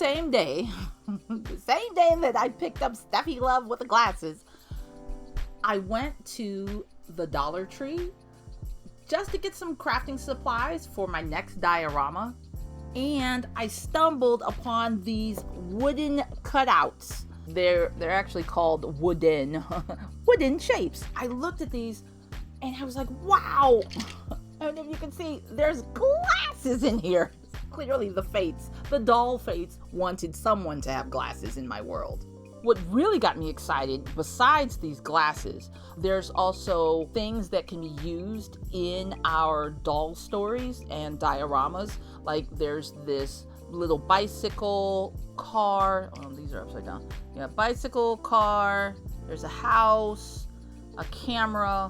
same day, the same day that I picked up Steffi Love with the glasses, I went to the Dollar Tree just to get some crafting supplies for my next diorama. And I stumbled upon these wooden cutouts. They're actually called wooden shapes. I looked at these and I was like, wow. And if you can see, there's glasses in here. Clearly the doll fates wanted someone to have glasses in my world. What really got me excited, besides these glasses, there's also things that can be used in our doll stories and dioramas. Like there's this little bicycle car. Oh, these are upside down. Yeah, bicycle car. There's a house, a camera,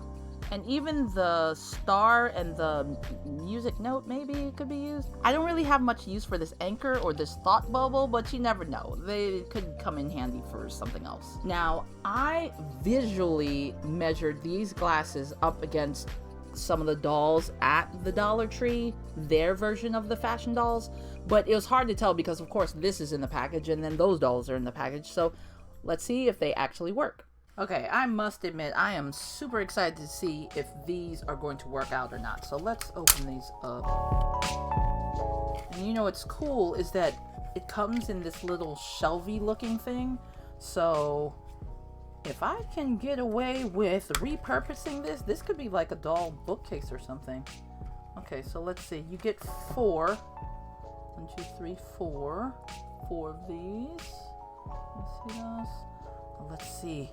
and even the star and the music note maybe could be used. I don't really have much use for this anchor or this thought bubble, but you never know. They could come in handy for something else. Now, I visually measured these glasses up against some of the dolls at the Dollar Tree, their version of the fashion dolls, but it was hard to tell because of course this is in the package and then those dolls are in the package. So let's see if they actually work. Okay, I must admit, I am super excited to see if these are going to work out or not. So let's open these up. And you know what's cool is that it comes in this little shelvy looking thing. So if I can get away with repurposing this could be like a doll bookcase or something. Okay, so let's see. You get 4. 1, 2, 3, 4. 4 of these. Let's see those. Let's see.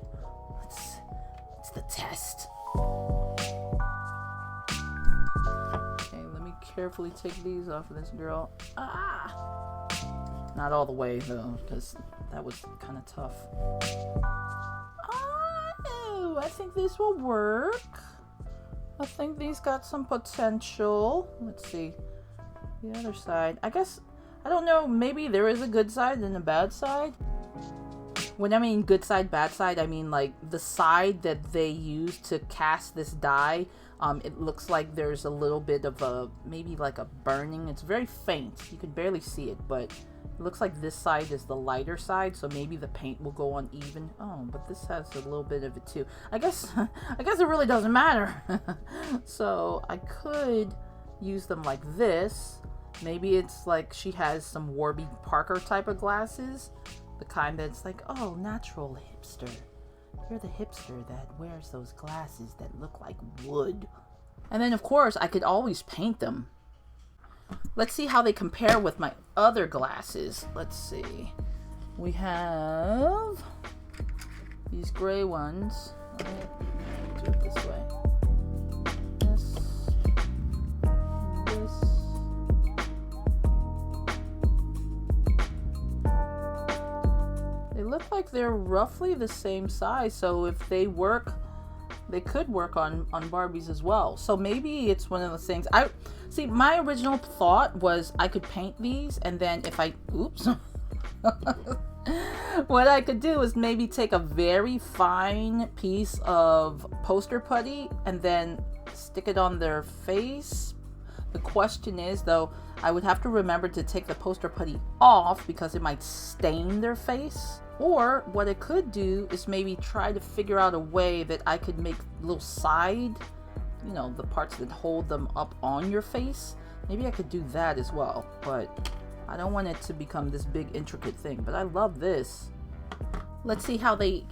It's the test. Okay, let me carefully take these off of this girl. Not all the way though, because that was kind of tough. Oh, I think these will work. I think these got some potential. Let's see. The other side. I guess, I don't know, maybe there is a good side and a bad side. When I mean good side, bad side, I mean like the side that they use to cast this dye, it looks like there's a little bit of a, maybe like a burning. It's very faint. You can barely see it, but it looks like this side is the lighter side, so maybe the paint will go on even. Oh, but this has a little bit of it too. I guess it really doesn't matter. So I could use them like this. Maybe it's like she has some Warby Parker type of glasses. The kind that's like, oh, natural hipster. You're the hipster that wears those glasses that look like wood. And then, of course, I could always paint them. Let's see how they compare with my other glasses. Let's see. We have these gray ones. Let's do it this way. Look like they're roughly the same size, so if they work, they could work on Barbies as well. So maybe it's one of those things. I see, my original thought was I could paint these, and then if I what I could do is maybe take a very fine piece of poster putty and then stick it on their face. The question is though, I would have to remember to take the poster putty off because it might stain their face. Or what I could do is maybe try to figure out a way that I could make little side, you know, the parts that hold them up on your face. Maybe I could do that as well, but I don't want it to become this big intricate thing. But I love this. Let's see how they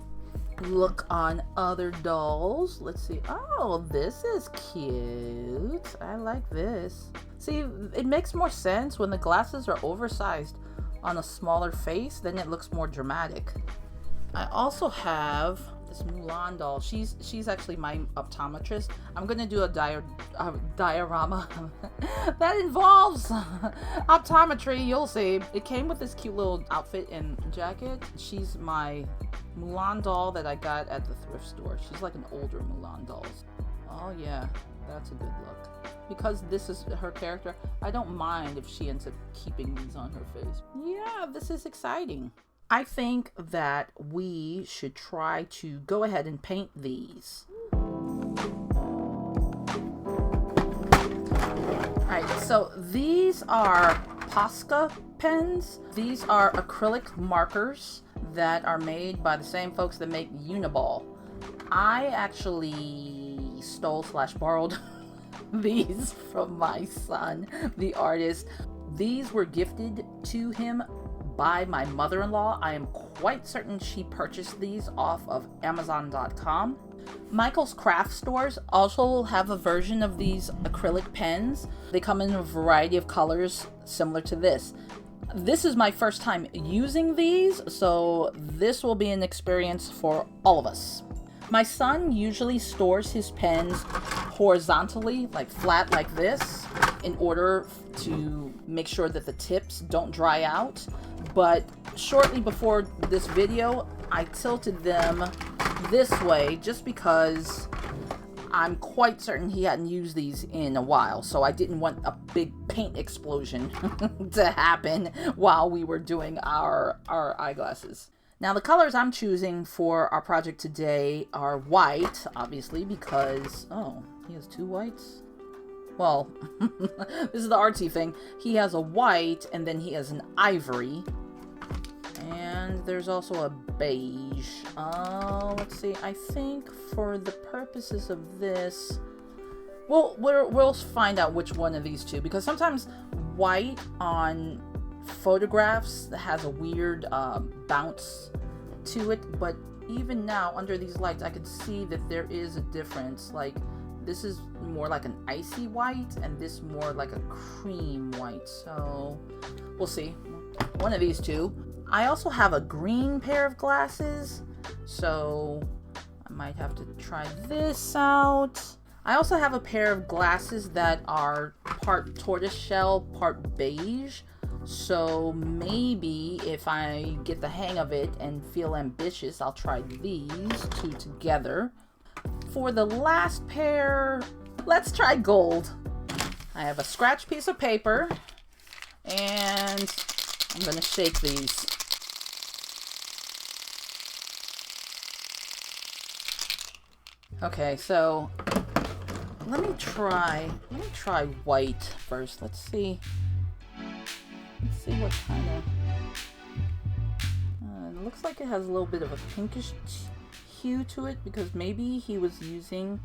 look on other dolls. Let's see. Oh, this is cute. I like this. See, it makes more sense when the glasses are oversized on a smaller face, then it looks more dramatic. I also have this Mulan doll. She's actually my optometrist. I'm gonna do a diorama that involves optometry. You'll see. It came with this cute little outfit and jacket. She's my Mulan doll that I got at the thrift store. She's like an older Mulan doll. Oh yeah, that's a good look. Because this is her character, I don't mind if she ends up keeping these on her face. Yeah, this is exciting. I think that we should try to go ahead and paint these. Alright, so these are Posca pens. These are acrylic markers that are made by the same folks that make Uniball. I actually stole / borrowed these from my son, the artist. These were gifted to him by my mother-in-law. I am quite certain she purchased these off of Amazon.com. Michael's craft stores also have a version of these acrylic pens. They come in a variety of colors similar to this. This is my first time using these, so this will be an experience for all of us. My son usually stores his pens horizontally, like flat like this, in order to make sure that the tips don't dry out. But shortly before this video, I tilted them this way just because I'm quite certain he hadn't used these in a while, so I didn't want a big paint explosion to happen while we were doing our eyeglasses. Now the colors I'm choosing for our project today are white, obviously, because, oh, he has 2 whites? Well, this is the artsy thing. He has a white, and then he has an ivory. And there's also a beige. Let's see. I think for the purposes of this, we'll find out which one of these two, because sometimes white on photographs has a weird bounce to it, but even now under these lights I could see that there is a difference. Like, this is more like an icy white and this more like a cream white, so we'll see. One of these two. I also have a green pair of glasses, so I might have to try this out. I also have a pair of glasses that are part tortoiseshell, part beige. So maybe if I get the hang of it and feel ambitious, I'll try these two together. For the last pair, let's try gold. I have a scratch piece of paper, and I'm gonna shake these. Okay, so let me try white first. Let's see what kind of it looks like. It has a little bit of a pinkish hue to it, because maybe he was using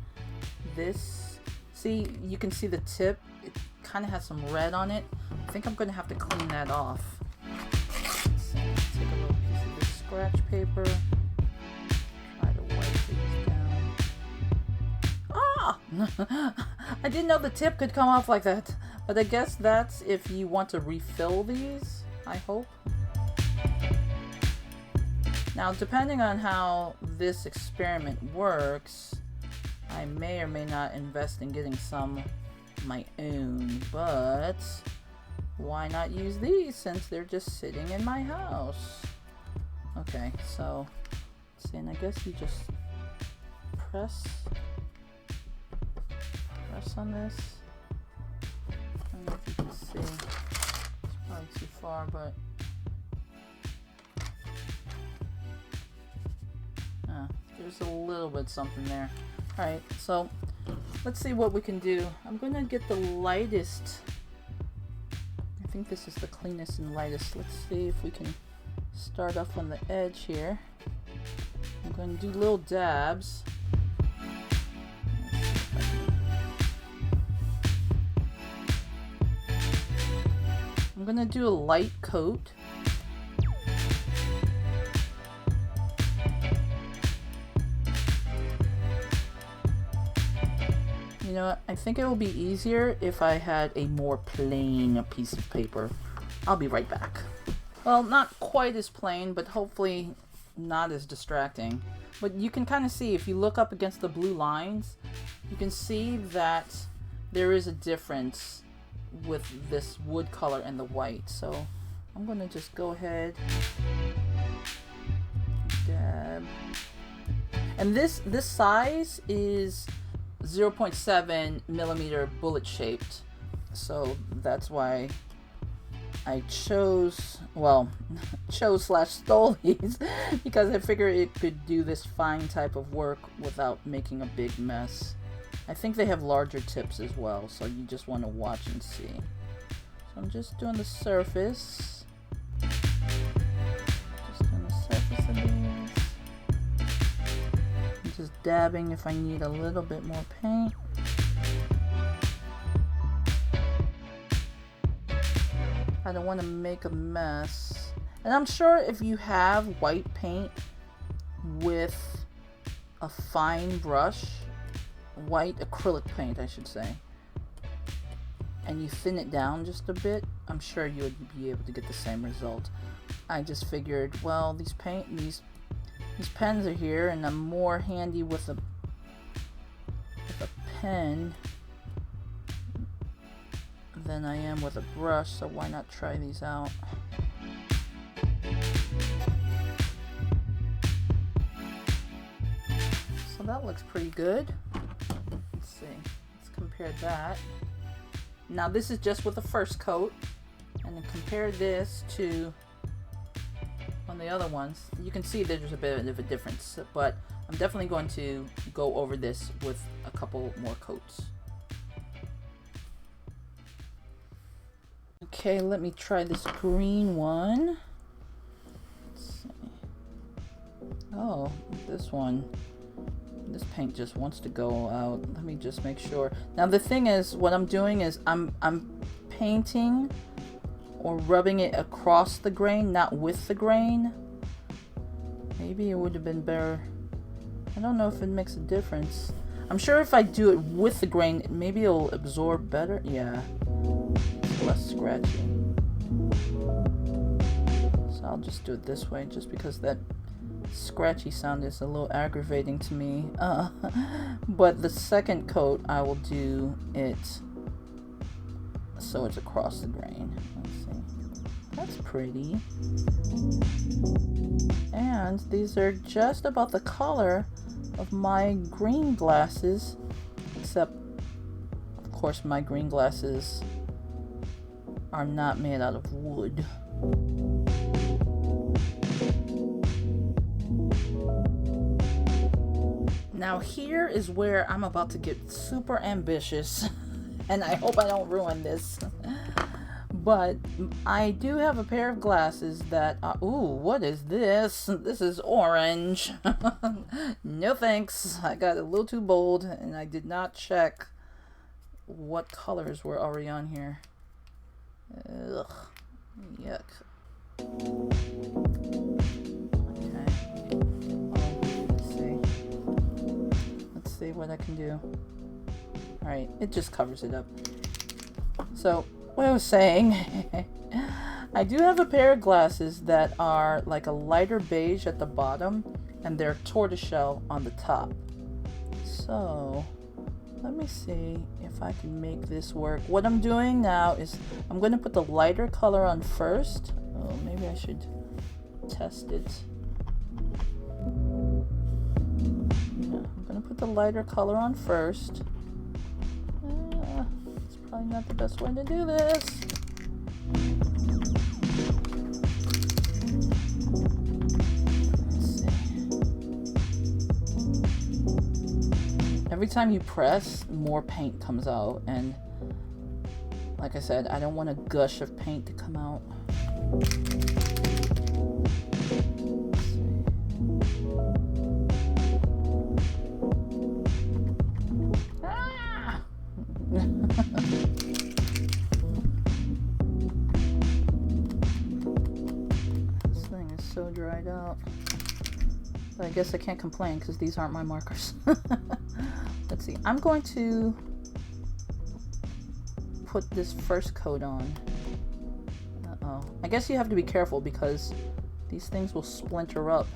this. See, you can see the tip, it kind of has some red on it. I think I'm gonna have to clean that off. So let's take a little piece of this scratch paper, try to wipe these down. I didn't know the tip could come off like that. But I guess that's if you want to refill these, I hope. Now, depending on how this experiment works, I may or may not invest in getting some of my own, but why not use these since they're just sitting in my house? Okay, so, let's see, and I guess you just press on this. I don't know if you can see. It's probably too far, but there's a little bit something there. Alright, so let's see what we can do. I'm gonna get the lightest. I think this is the cleanest and lightest. Let's see if we can start off on the edge here. I'm going to do little dabs. I'm gonna do a light coat. You know what? I think it will be easier if I had a more plain piece of paper. I'll be right back. Well, not quite as plain, but hopefully not as distracting. But you can kind of see, if you look up against the blue lines, you can see that there is a difference with this wood color and the white. So I'm gonna just go ahead, dab, and this size is 0.7 millimeter bullet shaped, so that's why I chose / stole these, because I figured it could do this fine type of work without making a big mess. I think they have larger tips as well, so you just want to watch and see. So I'm just doing the surface. dabbing if I need a little bit more paint. I don't want to make a mess. And I'm sure if you have white paint with a fine brush, white acrylic paint I should say, and you thin it down just a bit, I'm sure you would be able to get the same result. I just figured, well, these pens are here and I'm more handy with a pen than I am with a brush, so why not try these out? So that looks pretty good. Let's see, let's compare that. Now this is just with the first coat, and then compare this to on the other ones. You can see there's a bit of a difference, but I'm definitely going to go over this with a couple more coats. Okay, let me try this green one. Let's see. Oh, this one. This paint just wants to go out. Let me just make sure. Now the thing is, what I'm doing is I'm painting or rubbing it across the grain, not with the grain. Maybe it would have been better. I don't know if it makes a difference. I'm sure if I do it with the grain, maybe it'll absorb better. Yeah, it's less scratchy. So I'll just do it this way, just because that scratchy sound is a little aggravating to me. But the second coat I will do it so it's across the grain. Let's see, that's pretty. And these are just about the color of my green glasses, except of course my green glasses are not made out of wood. Now here is where I'm about to get super ambitious and I hope I don't ruin this. But I do have a pair of glasses that are, ooh, what is this? This is orange. No thanks. I got a little too bold and I did not check what colors were already on here. Ugh, yuck. See what I can do. Alright, it just covers it up. So, what I was saying, I do have a pair of glasses that are like a lighter beige at the bottom, and they're tortoiseshell on the top. So, let me see if I can make this work. What I'm doing now is, I'm going to put the lighter color on first. Oh, maybe I should test it. I'm going to put the lighter color on first. It's probably not the best way to do this. Let's see. Every time you press, more paint comes out, and like I said, I don't want a gush of paint to come out. This thing is so dried out. But I guess I can't complain because these aren't my markers. Let's see. I'm going to put this first coat on. Uh-oh. I guess you have to be careful because these things will splinter up.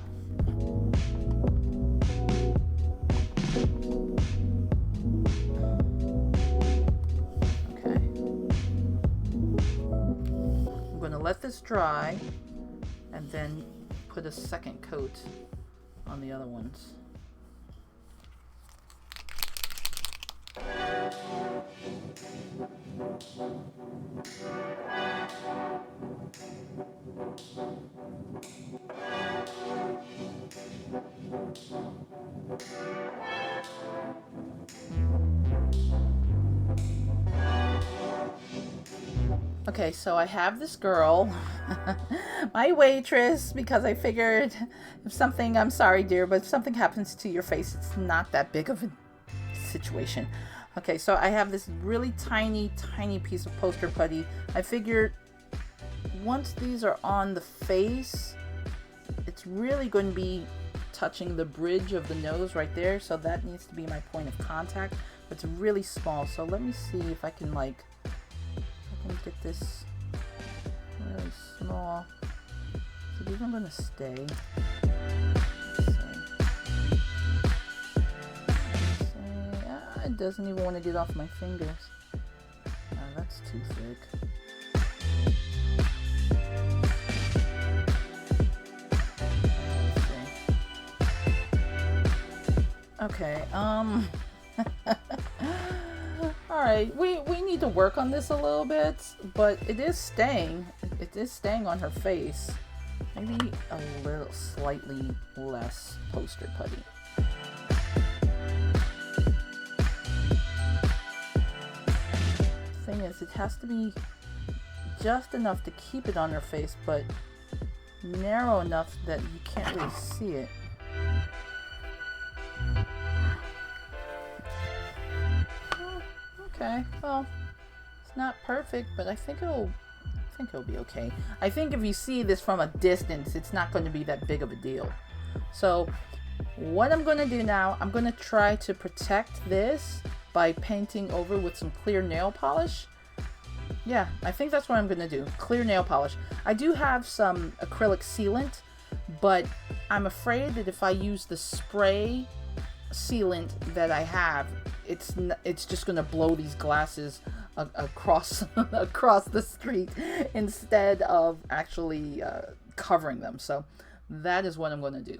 Let this dry and then put a second coat on the other ones. Okay, so I have this girl, my waitress, because I figured if something, I'm sorry, dear, but if something happens to your face, it's not that big of a situation. Okay, so I have this really tiny, tiny piece of poster putty. I figured once these are on the face, it's really going to be touching the bridge of the nose right there. So that needs to be my point of contact. It's really small. So let me see if I can get this really small. So these are going to stay. It doesn't even want to get off my fingers. Oh, that's too thick. Okay, alright, we need to work on this a little bit, but it is staying on her face. Maybe a little slightly less poster putty. Thing is, it has to be just enough to keep it on her face, but narrow enough that you can't really see it. Okay, well, it's not perfect, but I think it'll be okay. I think if you see this from a distance, it's not going to be that big of a deal. So what I'm going to do now, I'm going to try to protect this by painting over with some clear nail polish. Yeah, I think that's what I'm going to do. Clear nail polish. I do have some acrylic sealant, but I'm afraid that if I use the spray sealant that I have, it's just going to blow these glasses across the street instead of actually covering them. So that is what I'm going to do.